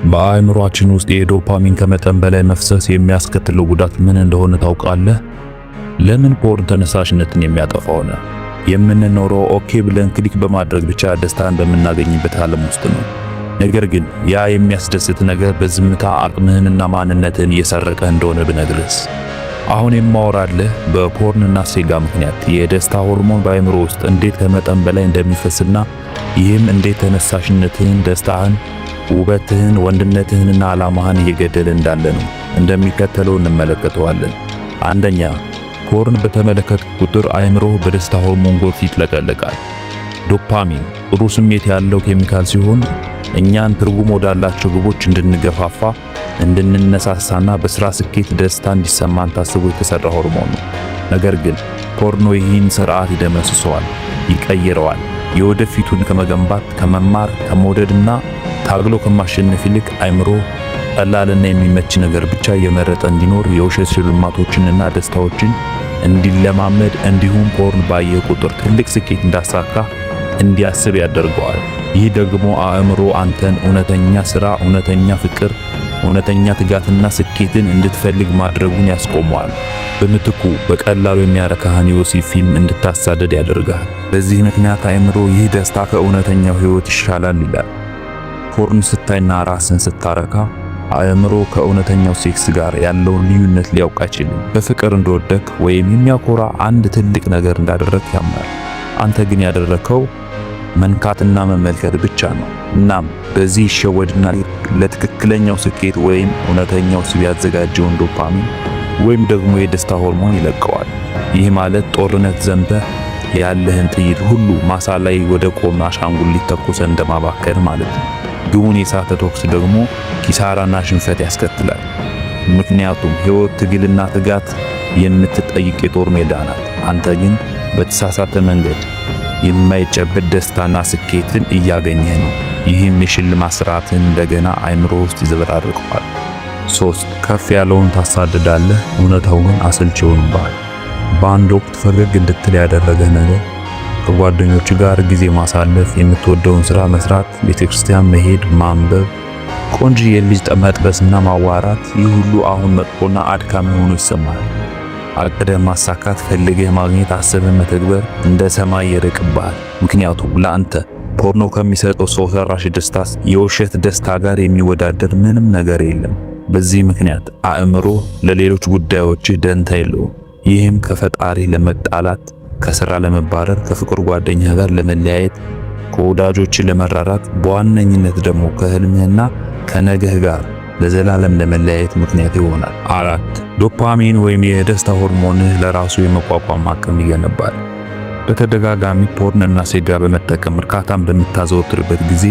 በአእምሮአችን ውስጥ የዶፓሚን ከመጠን በላይ መፍሰስ የሚያስከትለው ጉዳት ምን እንደሆነ ታውቃለህ? ለምን ፖርን ተነሳሽነትን የሚያጠፋው ነው? የምንኖረው ኦኬ ብለን ክሊክ በማድረግ ብቻ ደስታን በምናገኝበት ዓለም ውስጥ ነው። ነገር ግን ያ የሚያስደስት ነገር በዝምታ አቅምህንና ማንነትህን እየሰረቀ እንደሆነ ብነግርስ? አሁን የማወራልህ በፖርንና ሴጋ ምክንያት የደስታ ሆርሞን በአእምሮ ውስጥ እንዴት ከመጠን በላይ እንደሚፈስና ይህም እንዴት ተነሳሽነትህን፣ ደስታህን፣ ውበትህን፣ ወንድነትህንና ዓላማህን እየገደለ እንዳለ ነው። እንደሚከተለው እንመለከተዋለን። አንደኛ፣ ፖርን በተመለከተ ቁጥር አእምሮ በደስታ ሆርሞን ጎርፍ ይጥለቀለቃል። ዶፓሚን ጥሩ ስሜት ያለው ኬሚካል ሲሆን እኛን ትርጉም ወዳላቸው ግቦች እንድንገፋፋ፣ እንድንነሳሳና በስራ ስኬት ደስታ እንዲሰማን ታስቦ የተሰራ ሆርሞን ነው። ነገር ግን ፖርኖ ይህን ስርዓት ይደመስሰዋል፣ ይቀይረዋል። የወደፊቱን ከመገንባት፣ ከመማር፣ ከመውደድና ታግሎ ከማሸነፍ ይልቅ አእምሮ ቀላልና የሚመች ነገር ብቻ የመረጠ እንዲኖር የውሸት ሽልማቶችንና ደስታዎችን እንዲለማመድ እንዲሁም ፖርን ባየ ቁጥር ትልቅ ስኬት እንዳሳካ እንዲያስብ ያደርገዋል። ይህ ደግሞ አእምሮ አንተን እውነተኛ ሥራ፣ እውነተኛ ፍቅር፣ እውነተኛ ትጋትና ስኬትን እንድትፈልግ ማድረጉን ያስቆመዋል። በምትኩ በቀላሉ የሚያረካህን የወሲብ ፊልም እንድታሳደድ ያደርጋል። በዚህ ምክንያት አእምሮ ይህ ደስታ ከእውነተኛው ሕይወት ይሻላል ይላል። ፖርን ስታይና ራስን ስታረካ አእምሮ ከእውነተኛው ሴክስ ጋር ያለውን ልዩነት ሊያውቅ አይችልም። በፍቅር እንደወደቅ ወይም የሚያኮራ አንድ ትልቅ ነገር እንዳደረግ ያምናል። አንተ ግን ያደረከው መንካትና መመልከት ብቻ ነው። እናም በዚህ ይሸወድና ለትክክለኛው ስኬት ወይም እውነተኛው ስብ ያዘጋጀውን ዶፓሚን ወይም ደግሞ የደስታ ሆርሞን ይለቀዋል። ይህ ማለት ጦርነት ዘምተህ ያለህን ጥይት ሁሉ ማሳ ላይ ወደ ቆመ አሻንጉሊት ተኩሰህ እንደማባከን ማለት ነው። ግቡን የሳተ ተኩስ ደግሞ ኪሳራና ሽንፈት ያስከትላል። ምክንያቱም ሕይወት ትግልና ትጋት የምትጠይቅ የጦር ሜዳ ናት። አንተ ግን በተሳሳተ መንገድ የማይጨበጥ ደስታና ስኬትን እያገኘህ ነው። ይህም የሽልማት ስርዓትን እንደገና አእምሮ ውስጥ ይዘበራርቀዋል። 3 ከፍ ያለውን ታሳድዳለህ፣ እውነታው ግን አሰልቺ ይሆንብሃል። በአንድ ወቅት ፈገግ እንድትል ያደረገህ ነገር ከጓደኞች ጋር ጊዜ ማሳለፍ፣ የምትወደውን ስራ መስራት፣ ቤተክርስቲያን መሄድ፣ ማንበብ፣ ቆንጆዬ ልጅ መጥበስና ማዋራት፣ ይህ ሁሉ አሁን መጥፎና አድካሚ ሆኖ ይሰማል። አቅደህ ማሳካት፣ ፈልገህ ማግኘት፣ አስበህ መተግበር እንደ ሰማይ ይርቅብሃል። ምክንያቱም ለአንተ ፖርኖ ከሚሰጠው ሰው ሰራሽ ደስታ የውሸት ደስታ ጋር የሚወዳደር ምንም ነገር የለም። በዚህ ምክንያት አእምሮ ለሌሎች ጉዳዮች ደንታ የለውም። ይህም ከፈጣሪ ለመጣላት፣ ከስራ ለመባረር፣ ከፍቅር ጓደኛ ጋር ለመለያየት፣ ከወዳጆች ለመራራት፣ በዋነኝነት ደግሞ ከህልምህና ከነገህ ጋር ለዘላለም ለመለያየት ምክንያት ይሆናል። 4 ዶፓሚን ወይም የደስታ ሆርሞንህ ለራሱ የመቋቋም አቅም ይገነባል። በተደጋጋሚ ፖርን እና ሴጋ በመጠቀም እርካታን በምታዘወትርበት ጊዜ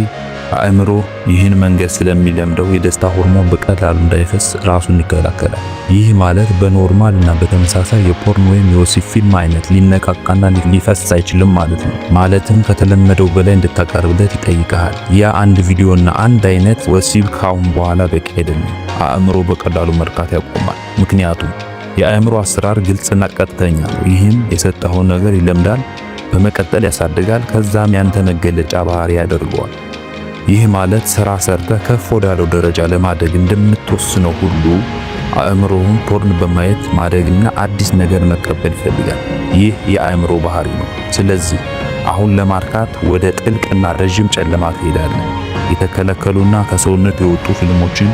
አእምሮ ይህን መንገድ ስለሚለምደው የደስታ ሆርሞን በቀላሉ እንዳይፈስ ራሱን ይከላከላል። ይህ ማለት በኖርማል እና በተመሳሳይ የፖርን ወይም የወሲብ ፊልም አይነት ሊነቃቃና ሊፈስ አይችልም ማለት ነው። ማለትም ከተለመደው በላይ እንድታቀርብለት ይጠይቃል። ያ አንድ ቪዲዮና አንድ አይነት ወሲብ ካሁን በኋላ በቂ አይደለም። አእምሮ በቀላሉ መርካት ያቆማል። ምክንያቱም የአእምሮ አሰራር ግልጽና ቀጥተኛ ነው። ይህም የሰጠኸውን ነገር ይለምዳል፣ በመቀጠል ያሳድጋል፣ ከዛም ያንተ መገለጫ ባህሪ ያደርገዋል። ይህ ማለት ስራ ሰርተህ ከፍ ወዳለው ደረጃ ለማደግ እንደምትወስነው ሁሉ አእምሮውን ፖርን በማየት ማደግና አዲስ ነገር መቀበል ይፈልጋል። ይህ የአእምሮ ባህሪ ነው። ስለዚህ አሁን ለማርካት ወደ ጥልቅና ረጅም ጨለማ ትሄዳለህ። የተከለከሉና ከሰውነት የወጡ ፊልሞችን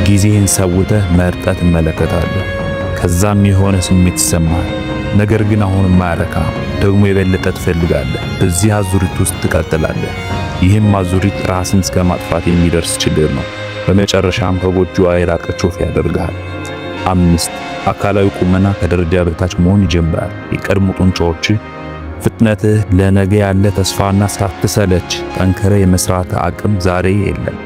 ጊዜህን ሰውተህ መርጠህ ትመለከታለህ። ከዛም የሆነ ስሜት ይሰማል። ነገር ግን አሁንም ማያረካ ደግሞ የበለጠ ትፈልጋለህ። በዚህ አዙሪት ውስጥ ትቀጥላለህ። ይህም አዙሪት ራስን እስከ ማጥፋት የሚደርስ ችግር ነው። በመጨረሻም ከጎጆዋ የራቀች ወፍ ያደርግሃል። 5 አካላዊ ቁመና ከደረጃ በታች መሆን ይጀምራል። የቀድሞ ጡንቻዎች፣ ፍጥነትህ፣ ለነገ ያለ ተስፋና ሳትሰለች ጠንክረ የመስራት አቅም ዛሬ የለም።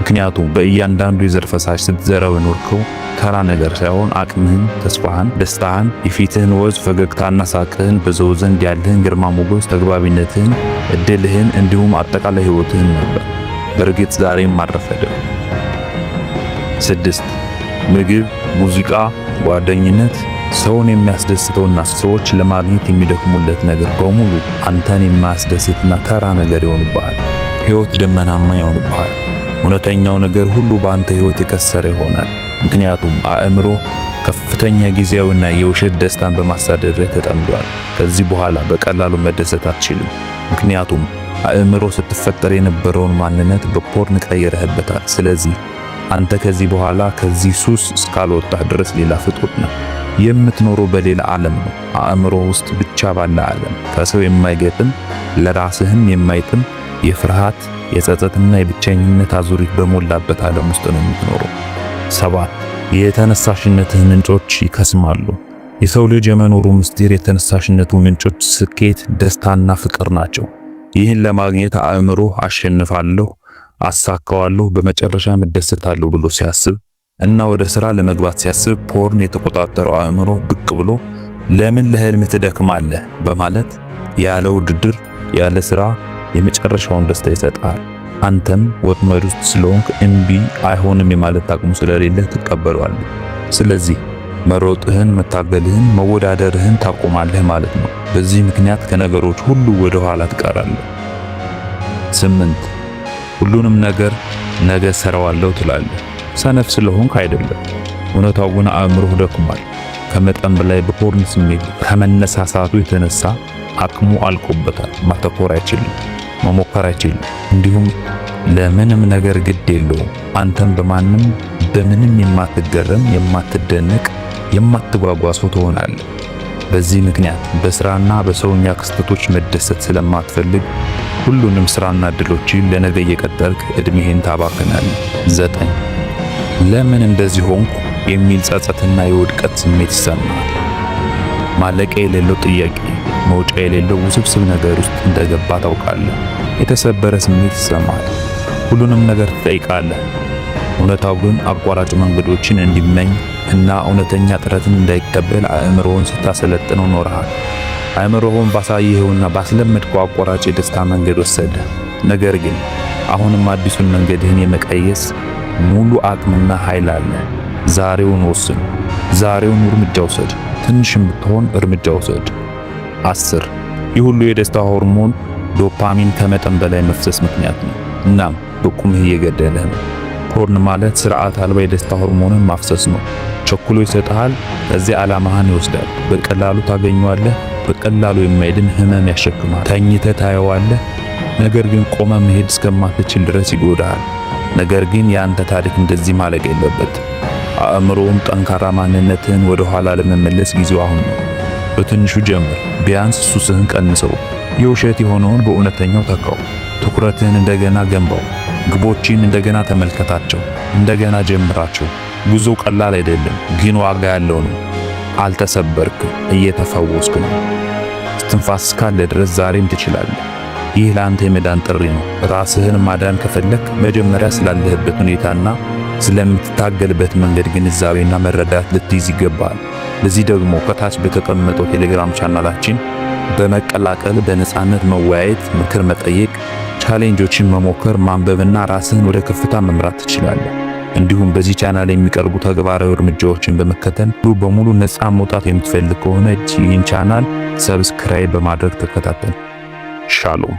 ምክንያቱም በእያንዳንዱ የዘር ፈሳሽ ስትዘራው የኖርከው ተራ ነገር ሳይሆን አቅምህን፣ ተስፋህን፣ ደስታህን፣ የፊትህን ወዝ፣ ፈገግታና ሳቅህን፣ በሰው ዘንድ ያለህን ግርማ ሞገስ፣ ተግባቢነትህን፣ እድልህን እንዲሁም አጠቃላይ ህይወትህን ነበር። በእርግጥ ዛሬም አልረፈደም። 6 ምግብ፣ ሙዚቃ፣ ጓደኝነት፣ ሰውን የሚያስደስተውና ሰዎች ለማግኘት የሚደክሙለት ነገር በሙሉ አንተን የማያስደስትና ተራ ነገር ይሆንብሃል። ህይወት ደመናማ ይሆንብሃል። እውነተኛው ነገር ሁሉ በአንተ ሕይወት የከሰረ ይሆናል። ምክንያቱም አእምሮ ከፍተኛ ጊዜያዊና የውሸት ደስታን በማሳደድ ላይ ተጠምዷል። ከዚህ በኋላ በቀላሉ መደሰት አትችልም። ምክንያቱም አእምሮ ስትፈጠር የነበረውን ማንነት በፖርን ቀይረህበታል። ስለዚህ አንተ ከዚህ በኋላ ከዚህ ሱስ እስካልወጣህ ድረስ ሌላ ፍጡር ነው። የምትኖረው በሌላ ዓለም ነው። አእምሮ ውስጥ ብቻ ባለ ዓለም፣ ከሰው የማይገጥም ለራስህም የማይጥም የፍርሃት የጸጸትና የብቸኝነት አዙሪት በሞላበት ዓለም ውስጥ ነው የምትኖረው። 7 የተነሳሽነትህ ምንጮች ይከስማሉ። የሰው ልጅ የመኖሩ ምስጢር የተነሳሽነቱ ምንጮች ስኬት፣ ደስታና ፍቅር ናቸው። ይህን ለማግኘት አእምሮ አሸንፋለሁ፣ አሳካዋለሁ፣ በመጨረሻም እደሰታለሁ ብሎ ሲያስብ እና ወደ ሥራ ለመግባት ሲያስብ ፖርን የተቆጣጠረው አእምሮ ብቅ ብሎ ለምን ለህልም ትደክማለህ በማለት ያለ ውድድር ያለ ሥራ የመጨረሻውን ደስታ ይሰጣል። አንተም ወጥመድ ውስጥ ስለሆንክ እምቢ አይሆንም የማለት አቅሙ ስለሌለ ትቀበለዋለህ። ስለዚህ መሮጥህን፣ መታገልህን፣ መወዳደርህን ታቆማለህ ማለት ነው። በዚህ ምክንያት ከነገሮች ሁሉ ወደ ኋላ ትቀራለህ። 8 ሁሉንም ነገር ነገ ሰራዋለሁ ትላለህ። ሰነፍ ስለሆንክ አይደለም። እውነታው ግን አእምሮህ ደክሟል። ከመጠን በላይ በፖርን ስሜት ከመነሳሳቱ የተነሳ አቅሙ አልቆበታል። ማተኮር አይችልም፣ መሞከር አይችልም። እንዲሁም ለምንም ነገር ግድ የለውም። አንተም በምንም የማትገረም የማትደነቅ የማትጓጓ ሰው ትሆናለህ። በዚህ ምክንያት በስራና በሰውኛ ክስተቶች መደሰት ስለማትፈልግ ሁሉንም ስራና እድሎችን ለነገ እየቀጠልክ እድሜህን ታባክናለህ። 9 ለምን እንደዚህ ሆንኩ የሚል ጸጸትና የውድቀት ስሜት ይሰማል። ማለቂያ የሌለው ጥያቄ፣ መውጫ የሌለው ውስብስብ ነገር ውስጥ እንደገባ ታውቃለህ። የተሰበረ ስሜት ይሰማል። ሁሉንም ነገር ትጠይቃለህ። እውነታው ግን አቋራጭ መንገዶችን እንዲመኝ እና እውነተኛ ጥረትን እንዳይቀበል አእምሮውን ስታሰለጥነው ኖረሃል። አእምሮውን ባሳየኸውና ባስለመድከው አቋራጭ የደስታ መንገድ ወሰደ። ነገር ግን አሁንም አዲሱን መንገድህን የመቀየስ ሙሉ አቅምና ኃይል አለ። ዛሬውን ወስን። ዛሬውን እርምጃ ውሰድ። ትንሽም ብትሆን እርምጃ ውሰድ። 10 ይህ ሁሉ የደስታ ሆርሞን ዶፓሚን ከመጠን በላይ መፍሰስ ምክንያት ነው። እናም በቁምህ እየገደለህ ነው። ፖርን ማለት ስርዓት አልባ የደስታ ሆርሞንን ማፍሰስ ነው። ቸኩሎ ይሰጥሃል፣ ከዚህ ዓላማህን ይወስዳል። በቀላሉ ታገኘዋለህ፣ በቀላሉ የማይድን ህመም ያሸክማል። ተኝተህ ታየዋለህ፣ ነገር ግን ቆመ መሄድ እስከማትችል ድረስ ይጎዳሃል። ነገር ግን የአንተ ታሪክ እንደዚህ ማለቅ የለበት። አእምሮውን ጠንካራ ማንነትህን ወደ ኋላ ለመመለስ ጊዜው አሁን ነው። በትንሹ ጀምር። ቢያንስ ሱስህን ቀንሰው። የውሸት የሆነውን በእውነተኛው ተካው። ትኩረትህን እንደገና ገንባው። ግቦችን እንደገና ተመልከታቸው። እንደገና ጀምራቸው። ጉዞ ቀላል አይደለም፣ ግን ዋጋ ያለው ነው። አልተሰበርክም፣ እየተፈወስክ ነው። እስትንፋስ ካለ ድረስ ዛሬም ትችላለህ። ይህ ለአንተ የመዳን ጥሪ ነው። ራስህን ማዳን ከፈለክ መጀመሪያ ስላለህበት ሁኔታና ስለምትታገልበት መንገድ ግንዛቤና መረዳት ልትይዝ ይገባል። ለዚህ ደግሞ ከታች በተቀመጠው ቴሌግራም ቻናላችን በመቀላቀል በነፃነት መወያየት፣ ምክር መጠየቅ፣ ቻሌንጆችን መሞከር፣ ማንበብና ራስህን ወደ ከፍታ መምራት ትችላለህ። እንዲሁም በዚህ ቻናል የሚቀርቡ ተግባራዊ እርምጃዎችን በመከተል ሙሉ በሙሉ ነፃ መውጣት የምትፈልግ ከሆነ ይህን ቻናል ሰብስክራይብ በማድረግ ተከታተል። ሻሎም